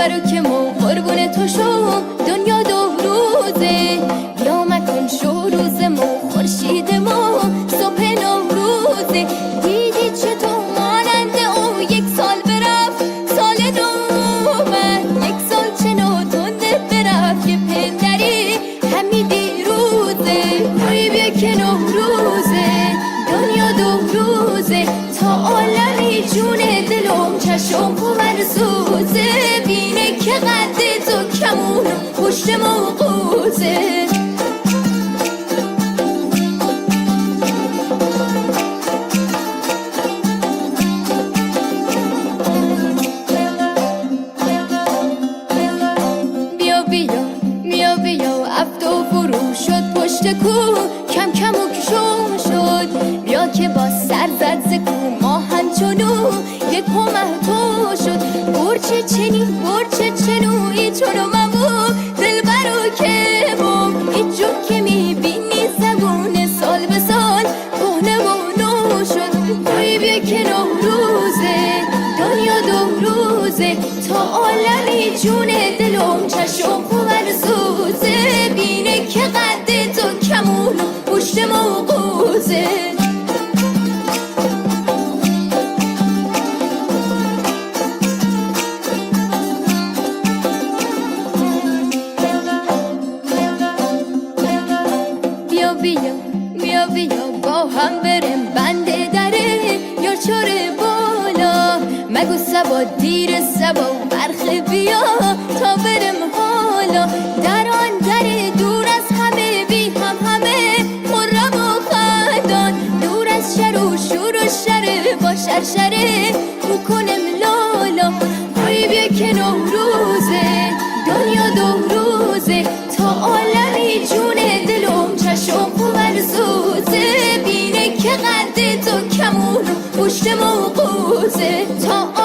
دلبرو که مو قربون تو شو دنیا دو روزه بیا مکن شو روز مو خورشید مو صبح نوروزه دیدی چطور ماننده او یک سال برفت سال نو اومد یک سال چنو تنده برفت که پندری همی دیروزه روی بیا که نوروزه دنیا دو روزه تا عالمی جون دلم چشم پر سوزه بینه که قد تو کمون پشت موقوزه بیا بیا بیا بیا افتو فرو شد پشت کو کم کم و کشم شد بیا که با سر زد ز کو ما همچنو یک تو شد برچه چنوی چونو مبو دلبرو که بو ایچو که میبینی زبون سال به سال کهنه و نو شد روی بیا که نوروزه دنیا دو روزه تا عالمی جون دلم چشم پر سوزه بینه که قد تو کمون پشت موقوزه بیا بیا با هم برم بند دره یا چوره بالا مگو سبا دیر سبا برخ بیا تا برم حالا در آن در دور از همه بی هم همه خرم و خندان دور از شر و شور و شره با شرشره کنم لالا روی بیا که نوروزه دنیا دو روزه تا عالمی جون دلم چشم پر سوزه بینه که قد تو کمون پشت موقوزه تا